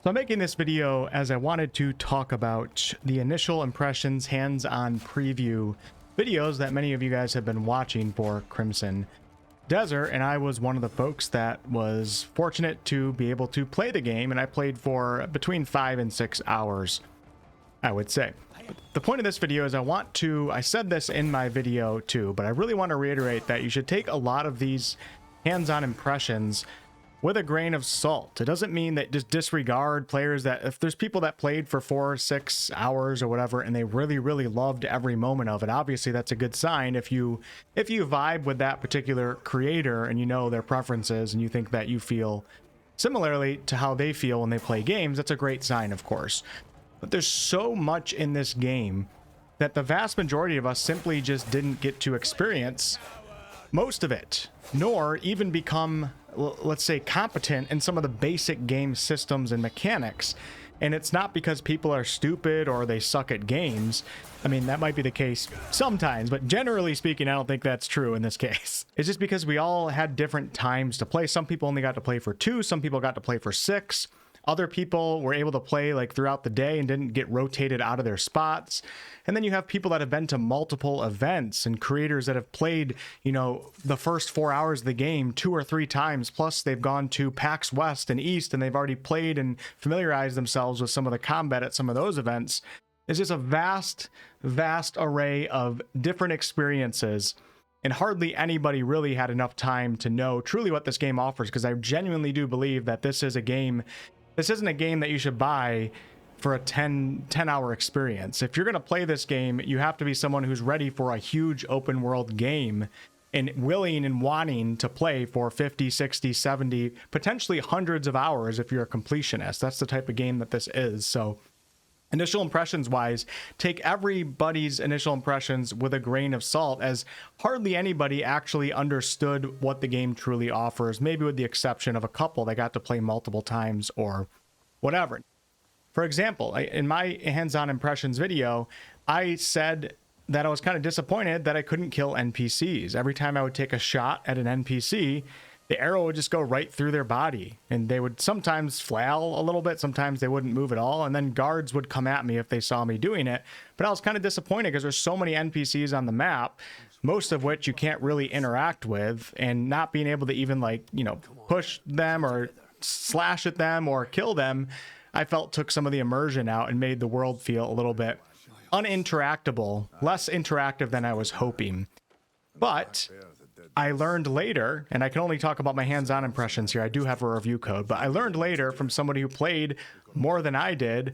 So I'm making this video as I wanted to talk about the initial impressions hands-on preview videos that many of you guys have been watching for Crimson Desert, and I was one of the folks that was fortunate to be able to play the game, and I played for between 5 and 6 hours, I would say. But the point of this video is I said this in my video too, but I really want to reiterate that you should take a lot of these hands-on impressions with a grain of salt. It doesn't mean that just disregard players that if there's people that played for 4 or 6 hours or whatever and they really loved every moment of it, obviously that's a good sign. If you vibe with that particular creator and you know their preferences and you think that you feel similarly to how they feel when they play games, that's a great sign, of course. But there's so much in this game that the vast majority of us simply just didn't get to experience most of it, nor even become, let's say, competent in some of the basic game systems and mechanics. And it's not because people are stupid or they suck at games. I mean, that might be the case sometimes, but generally speaking, I don't think that's true in this case. It's just because we all had different times to play. Some people only got to play for 2, some people got to play for 6. Other people were able to play like throughout the day and didn't get rotated out of their spots. And then you have people that have been to multiple events and creators that have played, you know, the first 4 hours of the game 2 or 3 times. Plus they've gone to PAX West and East and they've already played and familiarized themselves with some of the combat at some of those events. It's just a vast array of different experiences. And hardly anybody really had enough time to know truly what this game offers, because I genuinely do believe that this isn't a game that you should buy for a 10-hour experience. If you're going to play this game, you have to be someone who's ready for a huge open world game and willing and wanting to play for 50, 60, 70, potentially hundreds of hours if you're a completionist. That's the type of game that this is. So initial impressions wise, take everybody's initial impressions with a grain of salt, as hardly anybody actually understood what the game truly offers, maybe with the exception of a couple that got to play multiple times or whatever. For example, in my hands-on impressions video, I said that I was kind of disappointed that I couldn't kill NPCs. Every time I would take a shot at an NPC, the arrow would just go right through their body, and they would sometimes flail a little bit, sometimes they wouldn't move at all, and then guards would come at me if they saw me doing it. But I was kind of disappointed because there's so many NPCs on the map, most of which you can't really interact with, and not being able to even, like, you know, push them or slash at them or kill them, I felt took some of the immersion out and made the world feel a little bit uninteractable, less interactive than I was hoping. But I learned later, and I can only talk about my hands-on impressions here, I do have a review code, but I learned later from somebody who played more than I did,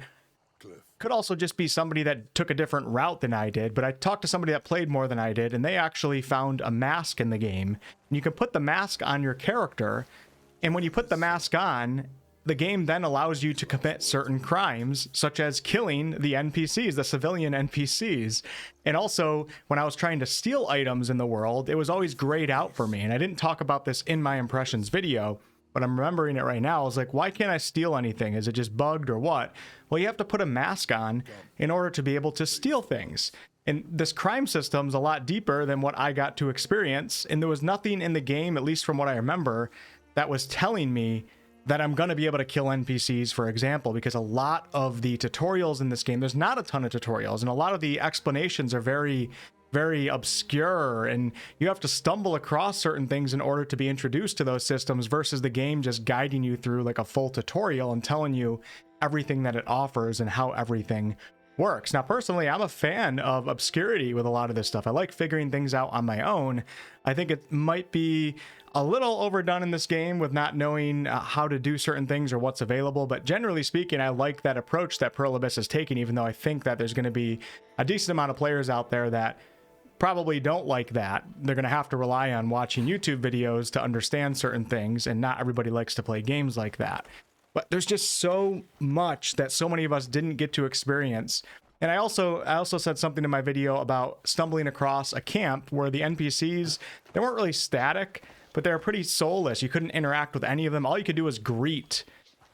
could also just be somebody that took a different route than I did, but I talked to somebody that played more than I did, and they actually found a mask in the game. And you can put the mask on your character, and when you put the mask on, the game then allows you to commit certain crimes, such as killing the NPCs, the civilian NPCs. And also, when I was trying to steal items in the world, it was always grayed out for me. And I didn't talk about this in my impressions video, but I'm remembering it right now. I was like, why can't I steal anything? Is it just bugged or what? Well, you have to put a mask on in order to be able to steal things. And this crime system's a lot deeper than what I got to experience. And there was nothing in the game, at least from what I remember, that was telling me that I'm going to be able to kill NPCs, for example, because a lot of the tutorials in this game, there's not a ton of tutorials, and a lot of the explanations are very obscure, and you have to stumble across certain things in order to be introduced to those systems, versus the game just guiding you through like a full tutorial and telling you everything that it offers and how everything works. Now, personally, I'm a fan of obscurity with a lot of this stuff. I like figuring things out on my own. I think it might be a little overdone in this game with not knowing how to do certain things or what's available, but generally speaking, I like that approach that 𝑝𝑢𝑟𝑐ℎ is taking, even though I think that there's going to be a decent amount of players out there that probably don't like that. They're going to have to rely on watching YouTube videos to understand certain things, and not everybody likes to play games like that. But there's just so much that so many of us didn't get to experience. And I also said something in my video about stumbling across a camp where the NPCs, they weren't really static, but they were pretty soulless. You couldn't interact with any of them. All you could do was greet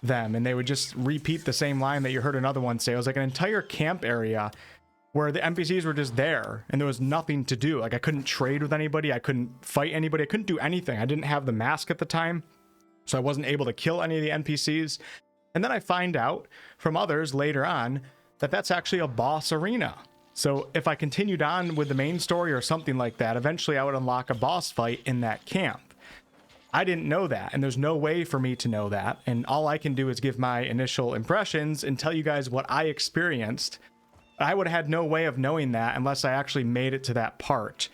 them, and they would just repeat the same line that you heard another one say. It was like an entire camp area where the NPCs were just there, and there was nothing to do. Like, I couldn't trade with anybody. I couldn't fight anybody. I couldn't do anything. I didn't have the mask at the time, so I wasn't able to kill any of the NPCs. And then I find out from others later on that that's actually a boss arena. So if I continued on with the main story or something like that, eventually I would unlock a boss fight in that camp. I didn't know that, and there's no way for me to know that. And all I can do is give my initial impressions and tell you guys what I experienced. I would have had no way of knowing that unless I actually made it to that part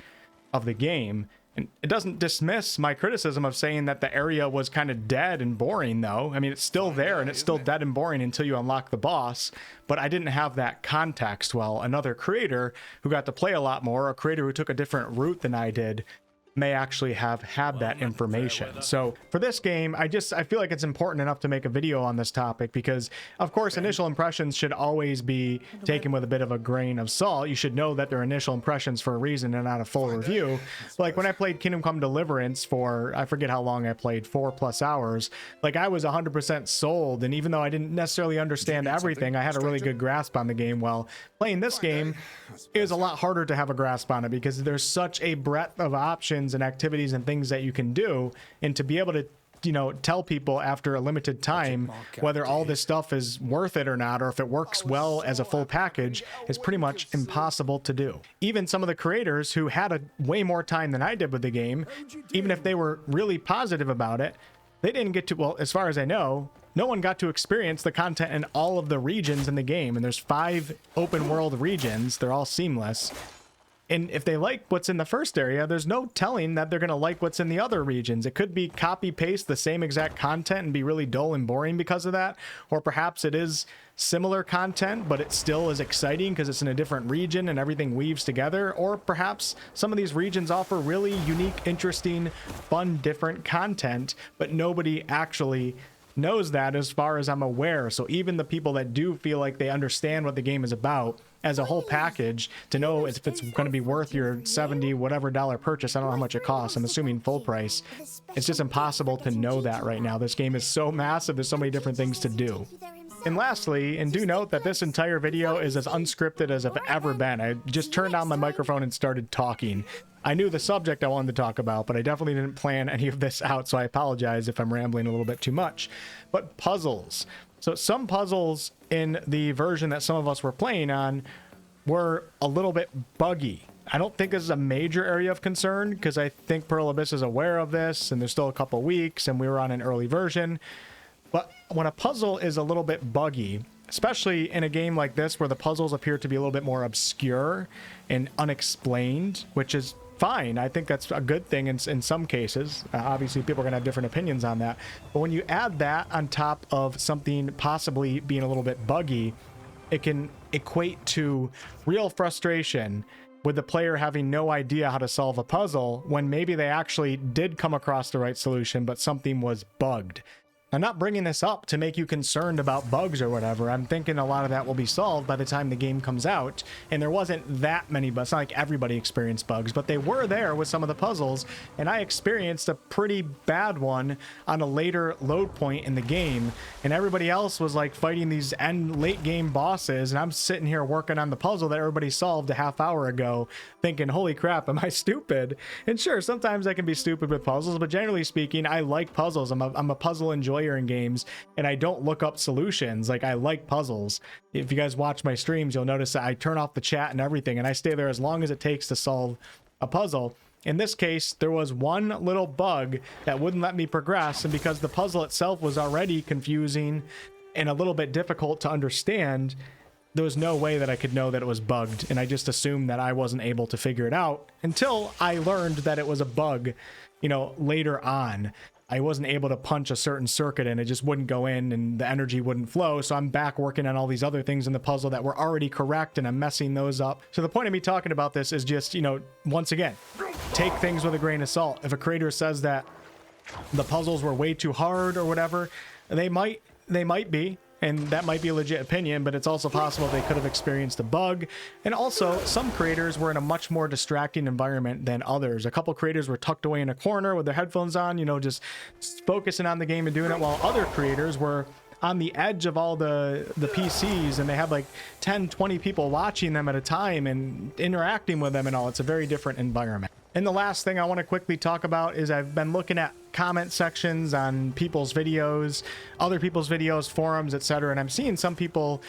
of the game. And it doesn't dismiss my criticism of saying that the area was kind of dead and boring, though. I mean, it's still there and it's still dead and boring until you unlock the boss. But I didn't have that context. Well, another creator who got to play a lot more, a creator who took a different route than I did, may actually have had that information. So for this game, I feel like it's important enough to make a video on this topic because, of course, initial impressions should always be taken with a bit of a grain of salt. You should know that they're initial impressions for a reason and not a full review. Like when I played Kingdom Come Deliverance for, I forget how long I played, 4+ hours, like I was 100% sold. And even though I didn't necessarily understand everything, I had a really good grasp on the game. Well, playing this game, it was a lot harder to have a grasp on it because there's such a breadth of options and activities and things that you can do, and to be able to, you know, tell people after a limited time whether all this stuff is worth it or not, or if it works well as a full package, is pretty much impossible to do. Even some of the creators who had a way more time than I did with the game, even if they were really positive about it, they didn't get to, well, as far as I know, no one got to experience the content in all of the regions in the game. And there's 5 open world regions. They're all seamless. And if they like what's in the first area, there's no telling that they're going to like what's in the other regions. It could be copy paste the same exact content and be really dull and boring because of that. Or perhaps it is similar content, but it still is exciting because it's in a different region and everything weaves together. Or perhaps some of these regions offer really unique, interesting, fun, different content, but nobody actually knows that as far as I'm aware. So even the people that do feel like they understand what the game is about as a whole package, to know if it's going to be worth your $70 whatever purchase, I don't know how much it costs, I'm assuming full price, it's just impossible to know that right now. This game is so massive, there's so many different things to do. And lastly, and do note that this entire video is as unscripted as I've ever been. I just turned on my microphone and started talking. I knew the subject I wanted to talk about, but I definitely didn't plan any of this out, so I apologize if I'm rambling a little bit too much. But puzzles. So some puzzles in the version that some of us were playing on were a little bit buggy. I don't think this is a major area of concern because I think 𝑠 is aware of this and there's still a couple weeks and we were on an early version. But when a puzzle is a little bit buggy, especially in a game like this where the puzzles appear to be a little bit more obscure and unexplained, which is fine. I think that's a good thing in some cases. Obviously, people are going to have different opinions on that. But when you add that on top of something possibly being a little bit buggy, it can equate to real frustration with the player having no idea how to solve a puzzle when maybe they actually did come across the right solution, but something was bugged. I'm not bringing this up to make you concerned about bugs or whatever. I'm thinking a lot of that will be solved by the time the game comes out. And there wasn't that many bugs. It's not like everybody experienced bugs, but they were there with some of the puzzles. And I experienced a pretty bad one on a later load point in the game. And everybody else was like fighting these late game bosses. And I'm sitting here working on the puzzle that everybody solved a half hour ago, thinking, holy crap, am I stupid? And sure, sometimes I can be stupid with puzzles, but generally speaking, I like puzzles. I'm a puzzle enjoyer in games, and I don't look up solutions. Like, I like puzzles. If you guys watch my streams, you'll notice that I turn off the chat and everything, and I stay there as long as it takes to solve a puzzle. In this case, there was one little bug that wouldn't let me progress, and because the puzzle itself was already confusing and a little bit difficult to understand, there was no way that I could know that it was bugged, and I just assumed that I wasn't able to figure it out until I learned that it was a bug, you know, later on. I wasn't able to punch a certain circuit and it just wouldn't go in and the energy wouldn't flow. So I'm back working on all these other things in the puzzle that were already correct, and I'm messing those up. So the point of me talking about this is just, you know, once again, take things with a grain of salt. If a creator says that the puzzles were way too hard or whatever, they might be. And that might be a legit opinion, but it's also possible they could have experienced a bug. And also, some creators were in a much more distracting environment than others. A couple creators were tucked away in a corner with their headphones on, you know, just focusing on the game and doing it, while other creators were on the edge of all the PCs, and they had like 10, 20 people watching them at a time and interacting with them and all. It's a very different environment. And the last thing I want to quickly talk about is I've been looking at comment sections on people's videos, other people's videos, forums, etc. And I'm seeing some people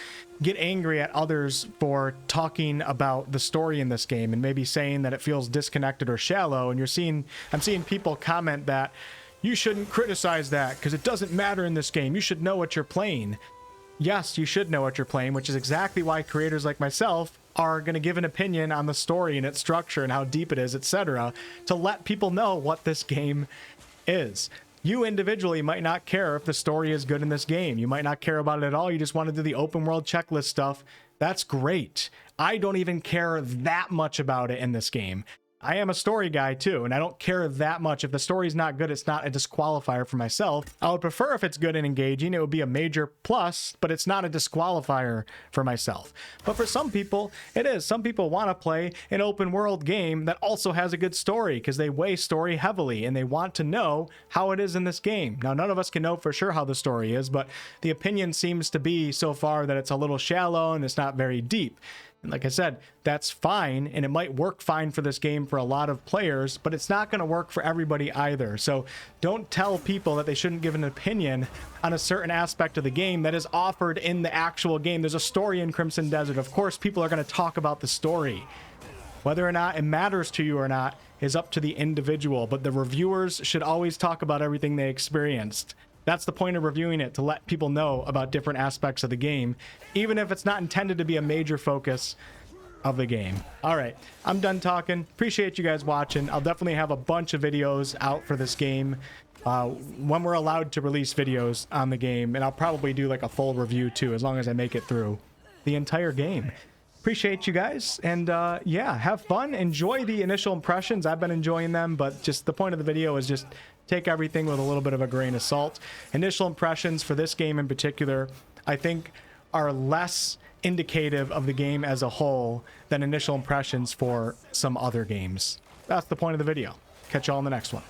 get angry at others for talking about the story in this game and maybe saying that it feels disconnected or shallow. And I'm seeing people comment that you shouldn't criticize that because it doesn't matter in this game. You should know what you're playing. Yes, you should know what you're playing, which is exactly why creators like myself are going to give an opinion on the story and its structure and how deep it is, etc., to let people know what this game is. You individually might not care if the story is good in this game. You might not care about it at all. You just want to do the open world checklist stuff. That's great. I don't even care that much about it in this game. I am a story guy too, and I don't care that much. If the story's not good, it's not a disqualifier for myself. I would prefer if it's good and engaging. It would be a major plus, but it's not a disqualifier for myself. But for some people, it is. Some people want to play an open world game that also has a good story because they weigh story heavily and they want to know how it is in this game. Now, none of us can know for sure how the story is, but the opinion seems to be so far that it's a little shallow and it's not very deep. And like I said, that's fine, and it might work fine for this game for a lot of players, but it's not going to work for everybody either. So don't tell people that they shouldn't give an opinion on a certain aspect of the game that is offered in the actual game. There's a story in Crimson Desert. Of course, people are going to talk about the story. Whether or not it matters to you or not is up to the individual, but the reviewers should always talk about everything they experienced. That's the point of reviewing it, to let people know about different aspects of the game, even if it's not intended to be a major focus of the game. All right, I'm done talking. Appreciate you guys watching. I'll definitely have a bunch of videos out for this game when we're allowed to release videos on the game, and I'll probably do like a full review too, as long as I make it through the entire game. Appreciate you guys, and yeah, have fun. Enjoy the initial impressions. I've been enjoying them, but just the point of the video is just take everything with a little bit of a grain of salt. Initial impressions for this game in particular, I think, are less indicative of the game as a whole than initial impressions for some other games. That's the point of the video. Catch y'all in the next one.